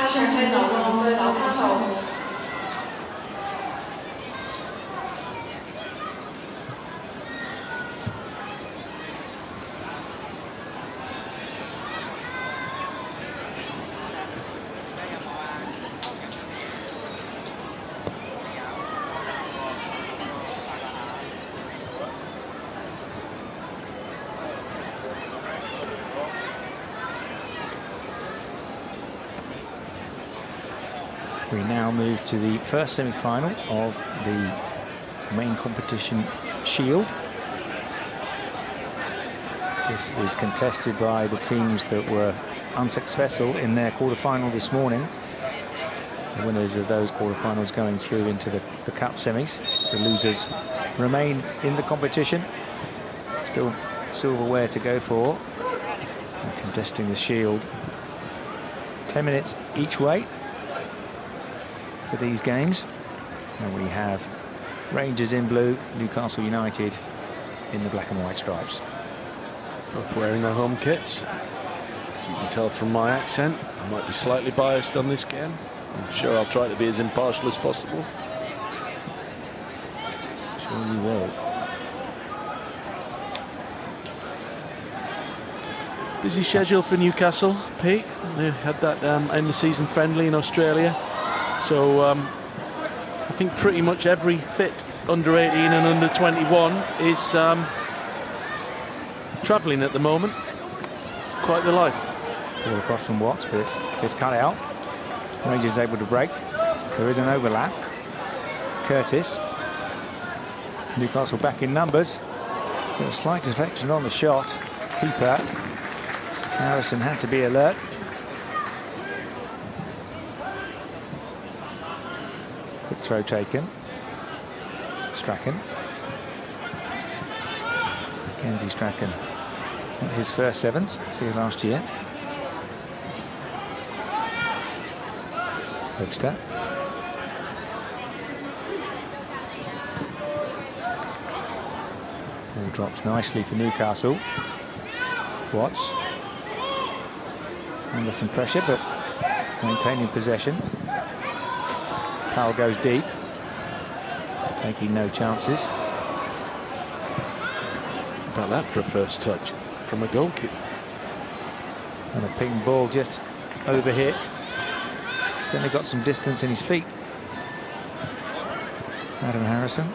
場係流浪對紐卡素。We now move to the first semi-final of the main competition Shield. This is contested by the teams that were unsuccessful in their quarter-final this morning. The winners of those quarter-finals going through into the cup semis. The losers remain in the competition. Still silverware to go for. And contesting the Shield. 10 minutes each way for these games. And we have Rangers in blue, Newcastle United in the black and white stripes. Both wearing their home kits. As you can tell from my accent, I might be slightly biased on this game. I'm sure I'll try to be as impartial as possible. Sure you will. Busy schedule for Newcastle, Pete. They had that end of season friendly in Australia. So I think pretty much every fit under 18 and under 21 is travelling at the moment. Quite the life. Ball across from Watts, but it's cut out. Rangers able to break. There is an overlap. Curtis. Newcastle back in numbers. Got a slight deflection on the shot. Keeper Harrison had to be alert. Quick throw taken. Strachan. Mackenzie Strachan. Not his first sevens, see last year. Webster. Ball drops nicely for Newcastle. Watts. Under some pressure, but maintaining possession. Powell goes deep, taking no chances. About that for a first touch from a goalkeeper. And a ping ball just overhit. Certainly got some distance in his feet. Adam Harrison.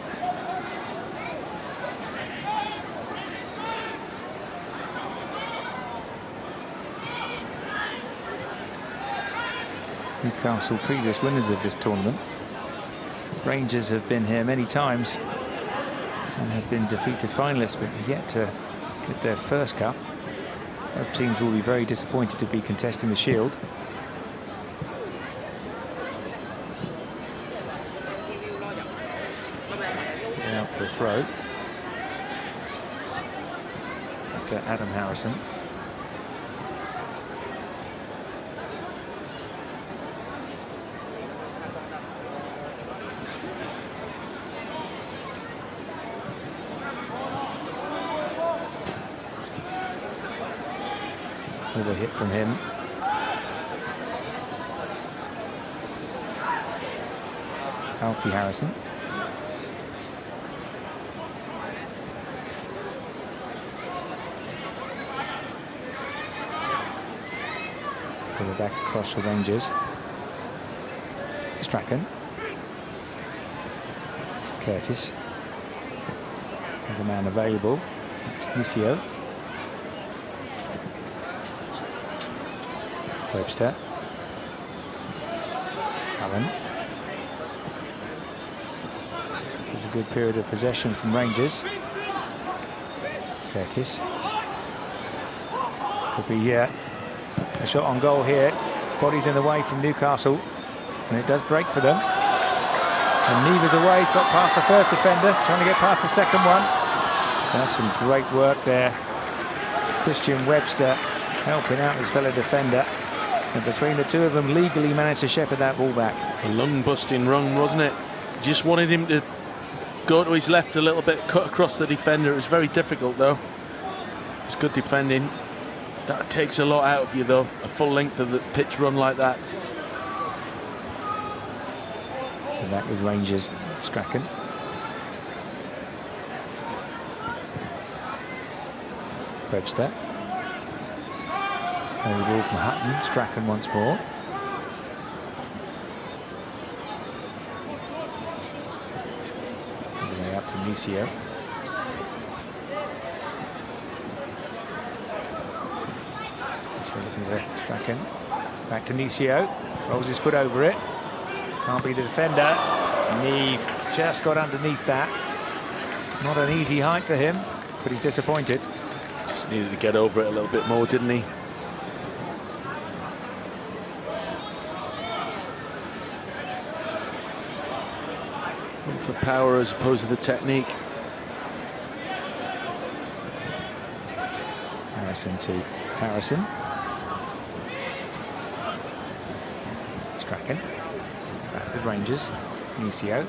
Newcastle, previous winners of this tournament. Rangers have been here many times and have been defeated finalists, but yet to get their first cup. Both teams will be very disappointed to be contesting the Shield. Out for the throw. Back to Adam Harrison. Over hit from him. Alfie Harrison. Pull it back across for Rangers. Strachan. Curtis. There's a man available. It's Nisio. Webster. Allen. This is a good period of possession from Rangers. Curtis. Could be a shot on goal here. Bodies in the way from Newcastle. And it does break for them. And Neva's away. He's got past the first defender. Trying to get past the second one. That's some great work there. Christian Webster helping out his fellow defender. And between the two of them, legally managed to shepherd that ball back. A lung-busting run, wasn't it? Just wanted him to go to his left a little bit, cut across the defender. It was very difficult, though. It's good defending. That takes a lot out of you, though. A full length of the pitch run like that. Back with Rangers, Strachan. Webster. And the ball from Hutton. Strachan once more. All the way up to Nisio. So looking at Strachan. Back to Nisio. Rolls his foot over it. Can't be the defender. Neve just got underneath that. Not an easy height for him, but he's disappointed. Just needed to get over it a little bit more, didn't he? Went for power as opposed to the technique. Harrison to Harrison. Strachan. Back with Rangers. Nisio.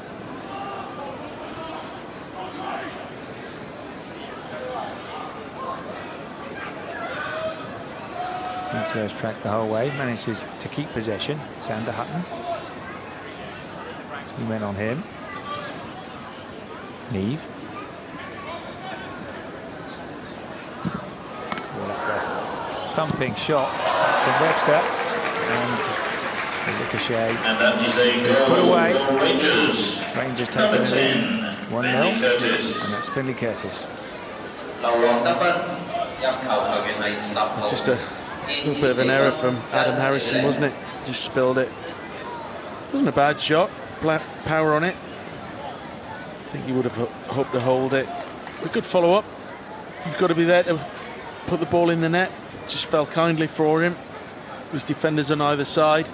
Nisio's tracked the whole way. Manages to keep possession. Sander Hutton. 2 men on him. Neve. Well, that's a thumping shot from Webster. And ricochet is put away. Rangers taking the lead 1-0. And that's Finley Curtis. Just a little bit of an error from Adam Harrison, wasn't it? Just spilled it. Wasn't a bad shot. Power on it. I think he would have hoped to hold it. A good follow-up. You've got to be there to put the ball in the net. Just fell kindly for him. There's defenders on either side.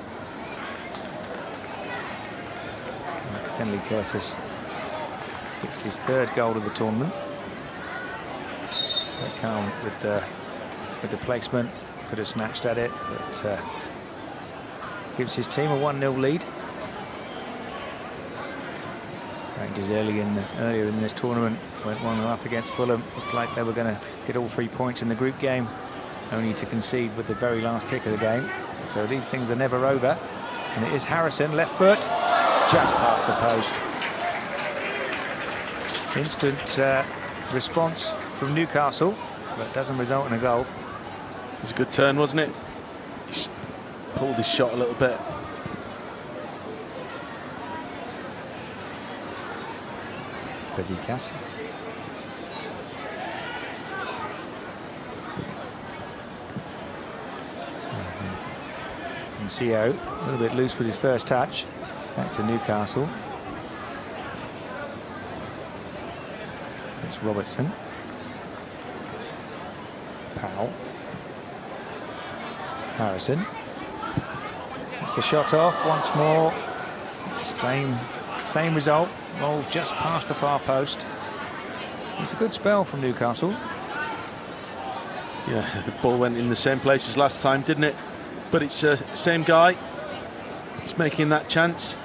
Finley Curtis. It's his 3rd goal of the tournament. Very calm with the placement. Could have smashed at it, but gives his team a 1-0 lead. Rangers earlier in this tournament went 1-0 up against Fulham. Looked like they were going to get all 3 points in the group game, only to concede with the very last kick of the game. So these things are never over. And it is Harrison, left foot, just past the post. Instant response from Newcastle, but doesn't result in a goal. It was a good turn, wasn't it? He pulled his shot a little bit. Bezikas. And CO a little bit loose with his first touch. Back to Newcastle. It's Robertson. Powell. Harrison. It's the shot off once more. Same result. Roll just past the far post. It's a good spell from Newcastle. Yeah, the ball went in the same place as last time, didn't it? But it's the same guy. He's making that chance.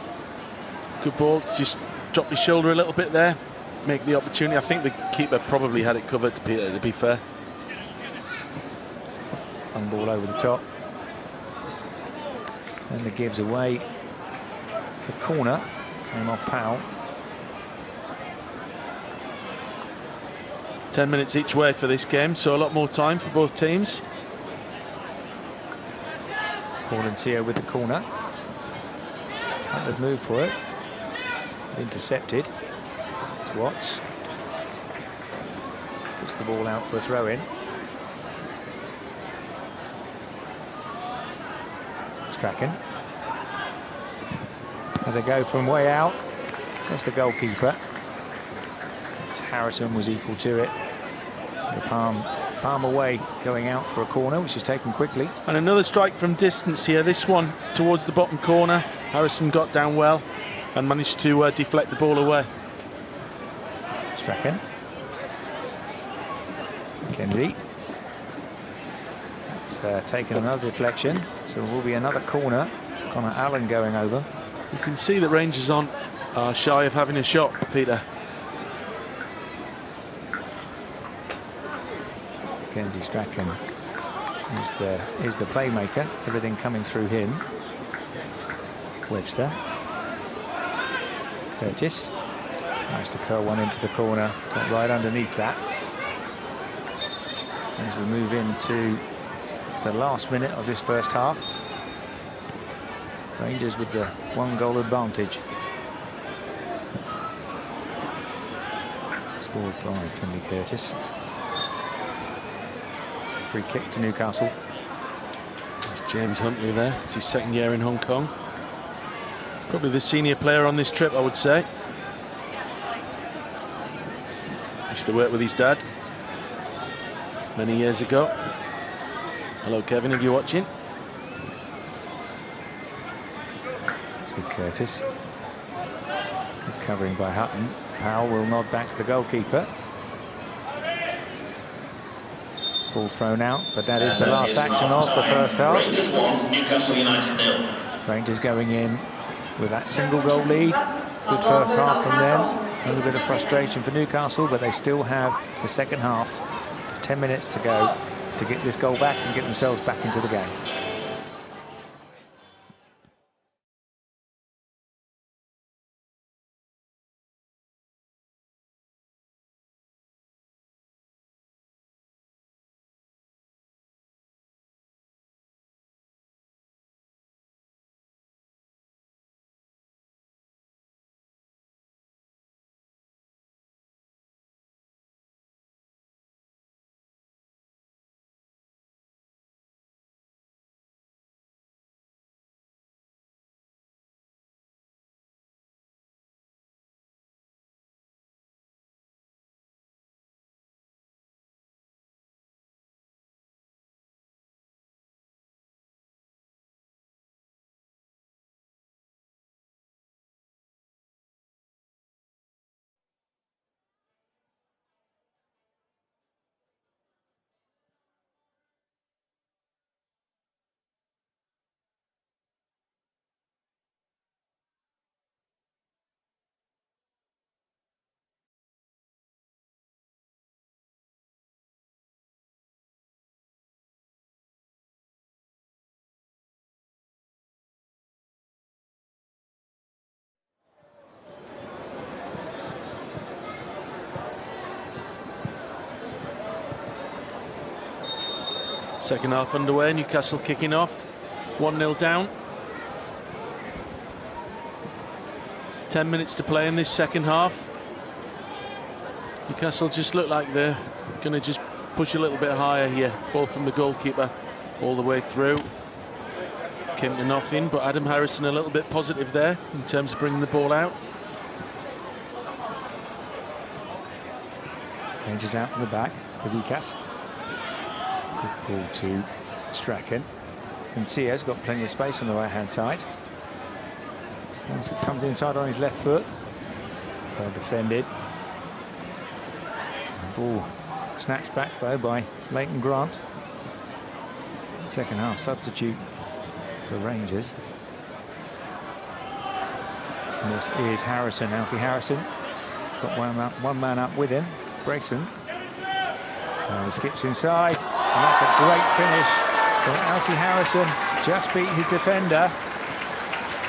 Good ball. Just drop his shoulder a little bit there. Make the opportunity. I think the keeper probably had it covered, to be fair. Long ball over the top. And the gives away. The corner came off Powell. 10 minutes each way for this game, so a lot more time for both teams. Cornelio with the corner. Had move for it. Intercepted. It's Watts. Puts the ball out for a throw-in. Strachan. As a go from way out. That's the goalkeeper. Harrison was equal to it. The palm away, going out for a corner, which is taken quickly. And another strike from distance here. This one towards the bottom corner. Harrison got down well and managed to deflect the ball away. Strachan. Kenzie. It's taken another deflection, so there will be another corner. Connor Allen going over. You can see that Rangers are shy of having a shot, Peter. Kenzie Strachan is the playmaker. Everything coming through him. Webster. Curtis managed to curl one into the corner, got right underneath that. As we move into the last minute of this first half, Rangers with the 1-goal advantage. Scored by Finley Curtis. Free kick to Newcastle. It's James Huntley there. It's his second year in Hong Kong. Probably the senior player on this trip, I would say. Used to work with his dad many years ago. Hello, Kevin, if you're watching. It's with Curtis. Good covering by Hutton. Powell will nod back to the goalkeeper. Ball thrown out, but that is the last action of the first half. Rangers 1, Newcastle United 0. Rangers going in with that single goal lead. Good first half from them. A little bit of frustration for Newcastle, but they still have the second half. 10 minutes to go to get this goal back and get themselves back into the game. Second half underway, Newcastle kicking off. 1-0 down. 10 minutes to play in this second half. Newcastle just look like they're going to just push a little bit higher here. Ball from the goalkeeper all the way through. Came to nothing, but Adam Harrison a little bit positive there in terms of bringing the ball out. Rangers out from the back. Kazikas. Good ball to Strachan. And Sio's got plenty of space on the right-hand side. Comes inside on his left foot. Well defended. Ball snatched back though by Leighton Grant. Second half substitute for Rangers. And this is Harrison, Alfie Harrison. He's got one man up with him, Brayson. He skips inside, and that's a great finish from Alfie Harrison. Just beat his defender.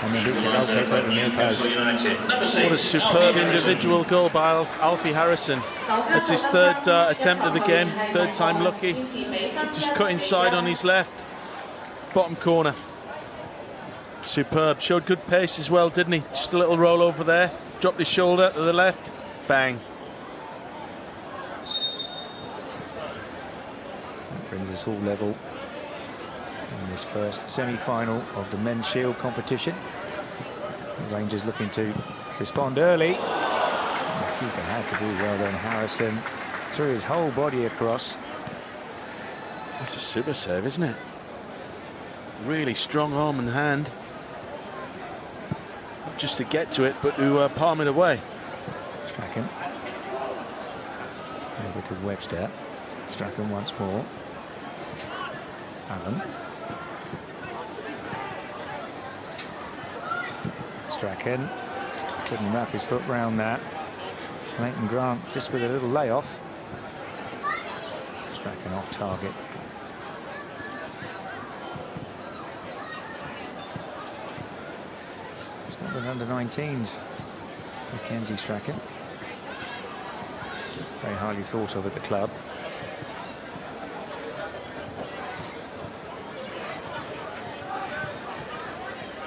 And then beats the goalkeeper at the near post. What a superb individual goal by Alfie Harrison. That's his third attempt of the game, third time lucky. Just cut inside on his left, bottom corner. Superb, showed good pace as well, didn't he? Just a little roll over there, dropped his shoulder to the left, bang. That brings us all level in this first semi-final of the Men's Shield competition. The Rangers looking to respond early. Keeper had to do well then. Harrison threw his whole body across. That's a super save, isn't it? Really strong arm and hand. Not just to get to it, but to palm it away. Strachan. Over to Webster. Strachan once more. Allen. Strachan couldn't wrap his foot round that. Leighton Grant just with a little layoff. Strachan off target. It's not been under 19s Mackenzie Strachan. Very highly thought of at the club.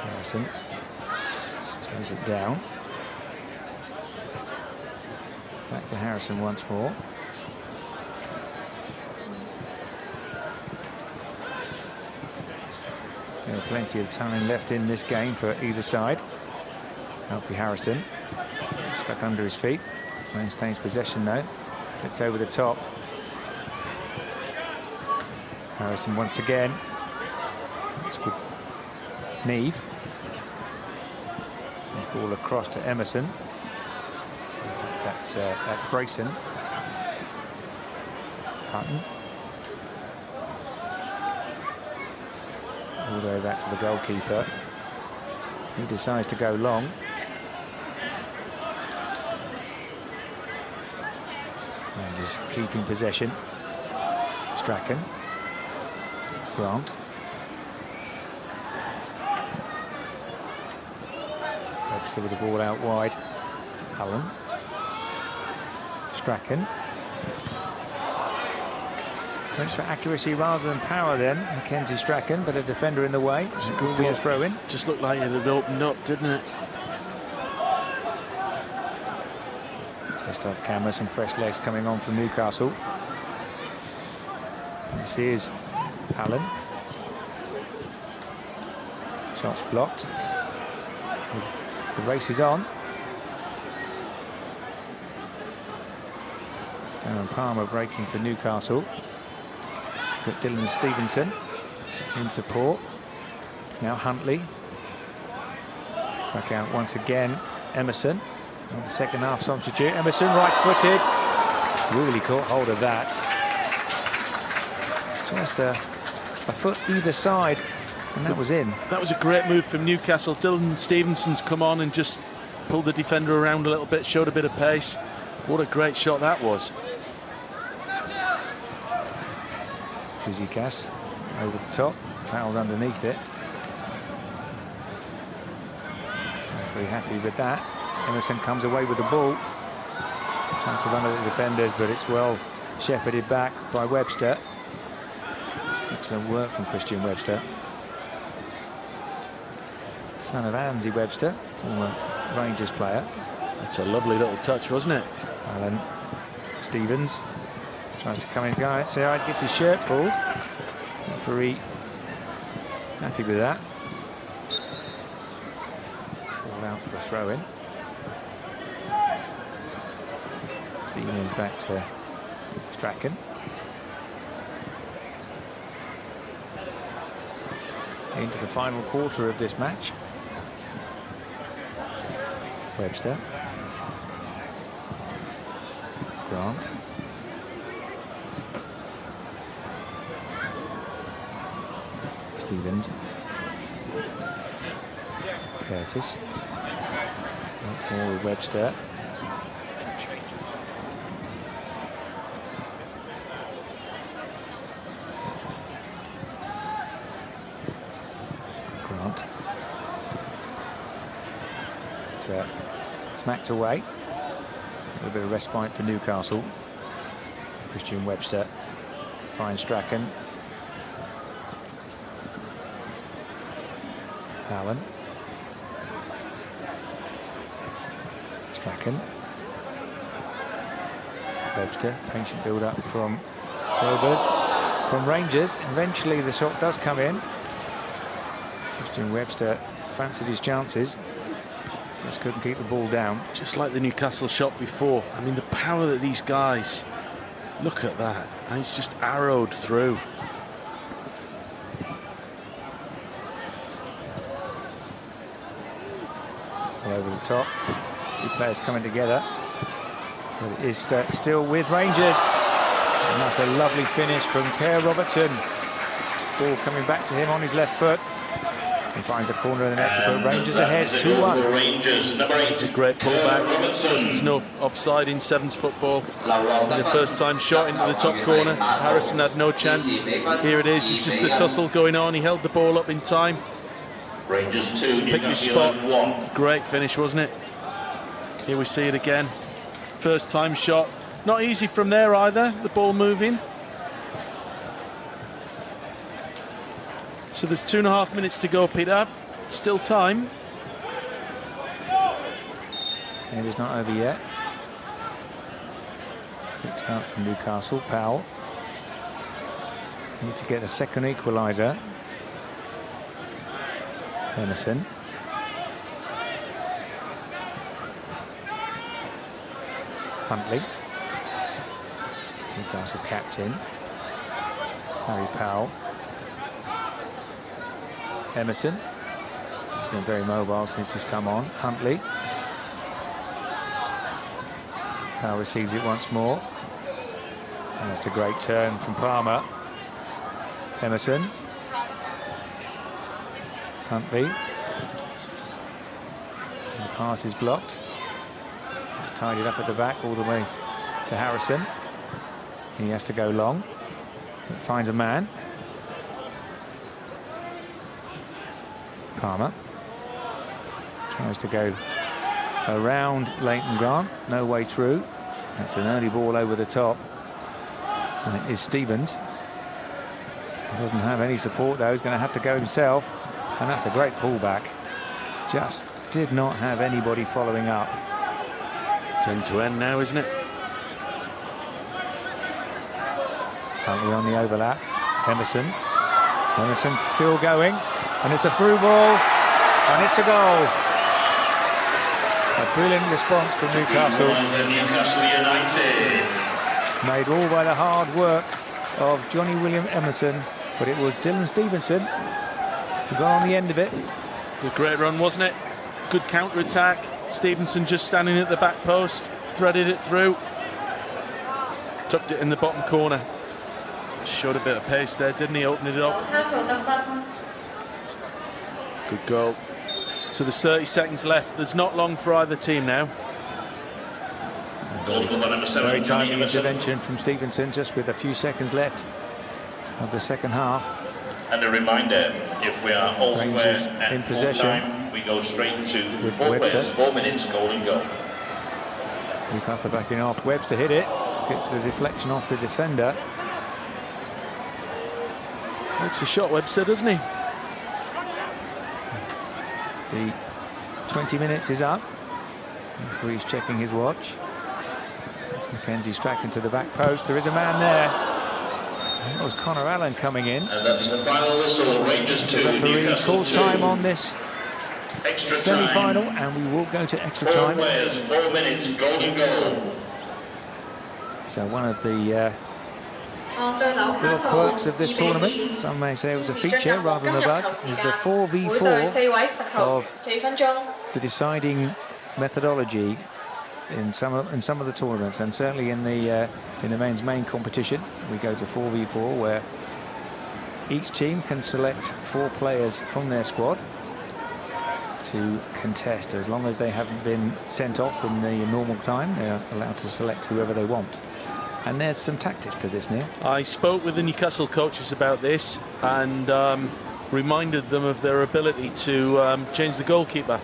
Harrison slows it down. Back to Harrison once more. Still plenty of time left in this game for either side. Alfie Harrison stuck under his feet. Maintains possession though. Gets over the top. Harrison once again. It's with Neve. This ball across to Emerson. That's Brayson. Hutton. All the way back to the goalkeeper. He decides to go long. And just keeping possession. Strachan. Grant. Webster with the ball out wide. Allen. Strachan. Went for accuracy rather than power then, Mackenzie Strachan, but a defender in the way. It was a good throw in. Just looked like it had opened up, didn't it? Just off camera, some fresh legs coming on from Newcastle. This is Allen. Shots blocked. The race is on. Darren Palmer breaking for Newcastle. Got Dylan Stevenson in support. Now Huntley. Back out once again. Emerson. The second half substitute. Emerson right-footed. Really caught hold of that. Just a foot either side, and that was in. That was a great move from Newcastle. Dylan Stevenson's come on and just pulled the defender around a little bit, showed a bit of pace. What a great shot that was. Cass over the top, fouls underneath it. Not very happy with that. Emerson comes away with the ball. Chance to run at the defenders, but it's well shepherded back by Webster. Excellent work from Christian Webster. Son of Andy Webster, former Rangers player. That's a lovely little touch, wasn't it? Alan Stevens trying to come in, outside, gets his shirt pulled. Referee happy with that. Ball out for a throw-in. Stevens back to Strachan. Into the final quarter of this match. Webster. Grant. Stevens. Curtis. More with Webster. Grant. It's smacked away. A little bit of respite for Newcastle. Christian Webster finds Strachan. Allen. Strachan. Webster, patient build-up from Robert. From Rangers, eventually the shot does come in. Christian Webster fancied his chances. Just couldn't keep the ball down. Just like the Newcastle shot before. I mean, the power that these guys... Look at that. And it's just arrowed through. All over the top. Two players coming together. But it is still with Rangers. And that's a lovely finish from Kerr Robertson. Ball coming back to him on his left foot. He finds the corner of the net to put Rangers ahead 2-1. Rangers, number 8. It's a great pullback. There's no offside in sevens football. The first time shot into the top corner. Harrison had no chance. Here it is. It's just the tussle going on. He held the ball up in time. Rangers 2, Picked his spot. 1. Great finish, wasn't it? Here we see it again. First time shot. Not easy from there either, the ball moving. So there's 2.5 minutes to go, Peter. Still time. It is not over yet. Quick start from Newcastle. Powell. Need to get a second equaliser. Emerson. Huntley. Newcastle captain. Harry Powell. Emerson. He's been very mobile since he's come on. Huntley. Powell receives it once more. And that's a great turn from Palmer. Emerson. Huntley. And the pass is blocked. He's tied it up at the back all the way to Harrison. He has to go long. It finds a man. Palmer tries to go around Leighton Grant. No way through. That's an early ball over the top. And it is Stevens. He doesn't have any support though. He's going to have to go himself. And that's a great pullback. Just did not have anybody following up. It's end to end now, isn't it? Huntley on the overlap. Emerson. Emerson still going. And it's a through ball. And it's a goal. A brilliant response from Newcastle. Newcastle United. Made all by the hard work of Johnny William Emerson. But it was Dylan Stevenson who got on the end of it. It was a great run, wasn't it? Good counter-attack. Stevenson just standing at the back post. Threaded it through. Tucked it in the bottom corner. Showed a bit of pace there, didn't he? Opened it up. Good goal. So there's 30 seconds left. There's not long for either team now. Very timely intervention from Stevenson, just with a few seconds left of the second half. And a reminder, if we are all square at in possession, time, we go straight to with 4 Webster. players, 4 minutes, goal and goal. Newcastle backing off. Webster hit it. Gets the deflection off the defender. Makes a shot, Webster, doesn't he? The 20 minutes is up. He's checking his watch. It's Mackenzie's tracking to the back post. There is a man there. That was Connor Allen coming in. And that is the final whistle. Rangers 2, The referee Newcastle calls 2. time on this Extra semi-final, time. and we will go to extra 4 time. players, 4 minutes, goal and goal. So one of the little quirks of this tournament, some may say it was a feature rather than a bug, is the 4v4 of the deciding methodology in some of the tournaments, and certainly in the men's main competition. We go to 4v4, where each team can select 4 players from their squad to contest. As long as they haven't been sent off in the normal time, they're allowed to select whoever they want. And there's some tactics to this, Neil. I spoke with the Newcastle coaches about this and reminded them of their ability to change the goalkeeper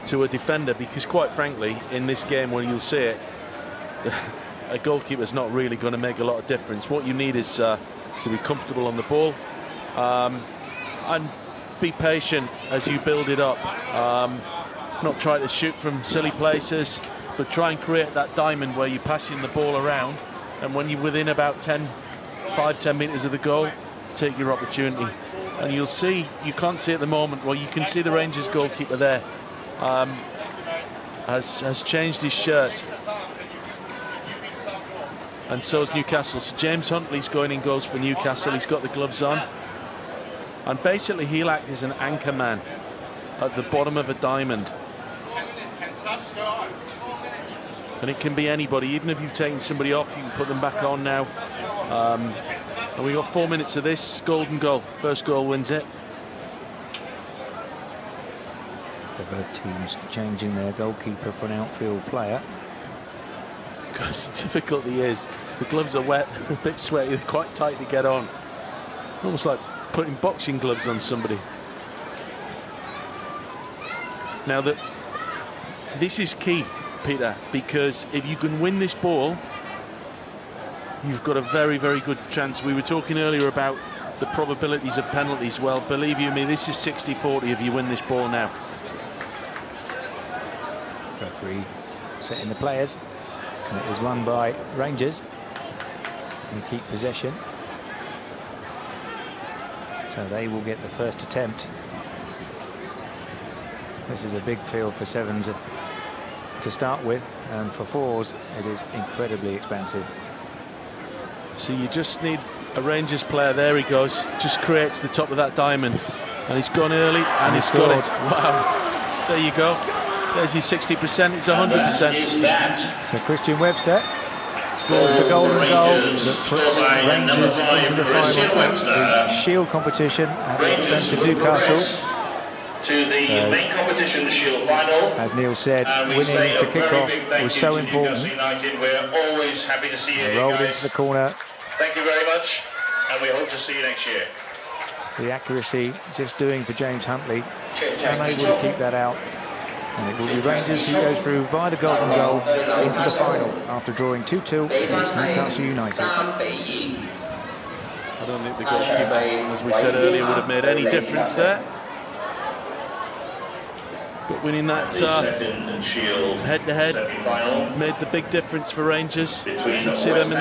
to a defender, because quite frankly, in this game where you'll see it, a goalkeeper's not really going to make a lot of difference. What you need is to be comfortable on the ball and be patient as you build it up. Not try to shoot from silly places, but try and create that diamond where you're passing the ball around, and when you're within about 5-10 metres of the goal, take your opportunity. And you'll see, you can't see at the moment, well, you can see the Rangers goalkeeper there has changed his shirt, and so has Newcastle. So James Huntley's going in goals for Newcastle. He's got the gloves on, and basically he'll act as an anchor man at the bottom of a diamond. And it can be anybody. Even if you've taken somebody off, you can put them back on now. And we've got 4 minutes of this. Golden goal. First goal wins it. Both teams changing their goalkeeper for an outfield player. Because the difficulty is the gloves are wet, they're a bit sweaty, they're quite tight to get on. Almost like putting boxing gloves on somebody. Now this is key. Peter, because if you can win this ball, you've got a very, very good chance. We were talking earlier about the probabilities of penalties. Well, believe you me, this is 60-40 if you win this ball now. Referee setting the players. And it is won by Rangers. And keep possession. So they will get the first attempt. This is a big field for sevens to start with, and for fours it is incredibly expansive. So you just need a Rangers player. There he goes, just creates the top of that diamond, and he's gone early and he's got it. Wow, there you go. There's your 60%, it's 100%. So Christian Webster scores the golden goal that puts Rangers into the final. The Shield competition at the expense of Newcastle. To the main competition, the Shield final. As Neil said, winning the kickoff was so important. We're always happy to see you Rolled guys. into the corner. Thank you very much, and we hope to see you next year. The accuracy just doing for James Huntley, unable to keep that out. And it will be Rangers who go through via the golden goal into the final after drawing 2-2 against Newcastle United. I don't think the goalkeeper, as we said earlier, would have made any difference there. But winning that head-to-head made the big difference for Rangers. You can see them in the